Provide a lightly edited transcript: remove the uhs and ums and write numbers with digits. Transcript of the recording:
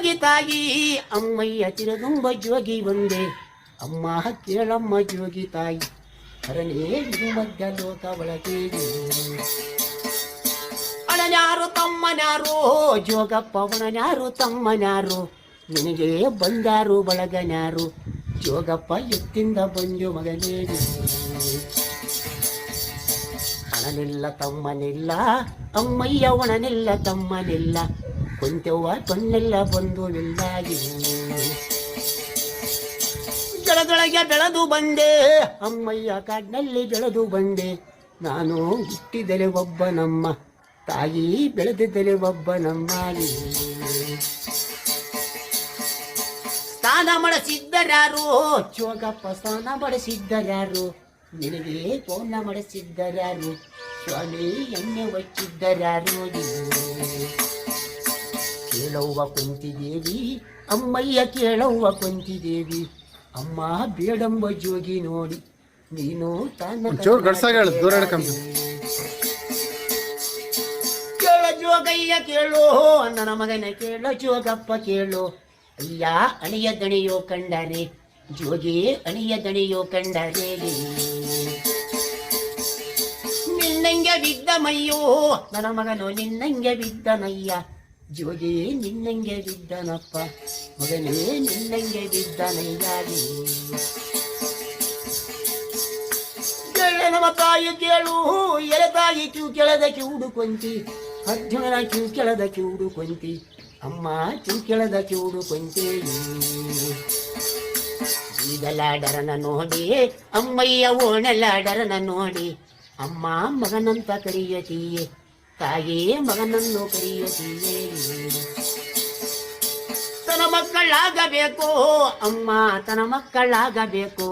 ಜೋಗಿ ತಾಯಿ ಅಮ್ಮಯ್ಯ ತಿರದುಂಬ ಜೋಗಿ ಬಂದೆ ಅಮ್ಮ ಕೇಳಮ್ಮ ಜೋಗಿ ತಾಯಿ ಹರನೇ ಇದು ಮಧ್ಯ ಲೋಕ ಒಳಗೆ ಅಣನ್ಯಾರು ತಮ್ಮನ್ಯಾರು ಜೋಗಪ್ಪ ಒಣನ್ಯಾರು ತಮ್ಮನ್ಯಾರು ನಿನಗೆ ಬಂದಾರು ಬಳಗನ್ಯಾರು ಜೋಗಪ್ಪ ಎತ್ತಿಂದ ಬಂಜು ಮಗನೇ ಅಣನಿಲ್ಲ ತಮ್ಮನಿಲ್ಲ ಅಮ್ಮಯ್ಯ ಒಣನಿಲ್ಲ ತಮ್ಮನಿಲ್ಲ ಕೊಂತೆವ್ವ ಕಣ್ಣೆಲ್ಲ ಬಂಧುವಿಲ್ಲ ಜಳದೊಳಗೆ ಬೆಳೆದು ಬಂದೆ ಅಮ್ಮಯ್ಯ ಕಾಡಿನಲ್ಲಿ ಬೆಳೆದು ಬಂದೆ ನಾನು ಹುಟ್ಟಿದರೆ ಒಬ್ಬ ನಮ್ಮ ತಾಯಿ ಬೆಳೆದಿದ್ದರೆ ಒಬ್ಬ ನಮ್ಮ ಸ್ನಾನ ಮಾಡಿಸಿದ್ದರ್ಯಾರು ಜೋಗಪ್ಪ ಸ್ನಾನ ಮಾಡಿಸಿದ್ದರ್ಯಾರು ನಿನಗೆ ಪೌನ ಮಾಡಿಸಿದ್ದರ್ಯಾರು ಸ್ವಾಮಿ ಎಣ್ಣೆ ಒಚ್ಚಿದ್ದರ್ಯಾರು ಕೇಳವ್ವ ಕುಂತಿದೇವಿ ಅಮ್ಮಯ್ಯ ಕೇಳವ್ವ ಕುಂತಿದೇವಿ ಅಮ್ಮ ಬೇಡಂಬ ಜೋಗಿ ನೋಡಿ ನೀನು ಕೇಳ ಜೋಗಯ್ಯ ಕೇಳೋ ನನ್ನ ಮಗನ ಕೇಳೋ ಜೋಗಪ್ಪ ಕೇಳೋ ಅಯ್ಯ ಅಣಿಯ ದಣಿಯೋ ಕಂಡರೆ ಜೋಗಿ ಅಣಿಯ ದಣಿಯೋ ಕಂಡರೆ ನಿನ್ನಂಗೆ ಬಿದ್ದ ಮಯ್ಯೋ ನನ್ನ ಮಗನು ನಿನ್ನಂಗೆ ಬಿದ್ದನಯ್ಯ ಜೋಗಿ ನಿನ್ನಂಗೆ ಬಿದ್ದನಪ್ಪ ಮಗನೇ ನಿನ್ನಂಗೆ ಬಿದ್ದನಯ್ಯಾಗಿ ನಮ್ಮ ತಾಯಿ ಕೇಳು ಎಲೆ ತಾಯಿ ಕ್ಯೂ ಕೆಳದ ಕಿವುಡು ಕೊಂತಿ ಅರ್ಜುನನ ಕ್ಯೂ ಕೆಳದ ಕಿವುಡು ಕೊಂತಿ ಅಮ್ಮ ಕ್ಯೂ ಕೆಳದ ಕಿವುಡು ಕೊಂತಿ ಈಗಲಾಡರನ ನೋಡಿ ಅಮ್ಮಯ್ಯ ಓಣಲಾಡರನ ನೋಡಿ ಅಮ್ಮ ಮಗನಂತ ಕರೆಯತೀಯೆ ತಾಯಿ ಮಗನನ್ನು ಕರೆಯತೀಯೇ ತನ್ನ ಮಕ್ಕಳಾಗಬೇಕು ಅಮ್ಮ ತನ್ನ ಮಕ್ಕಳಾಗಬೇಕು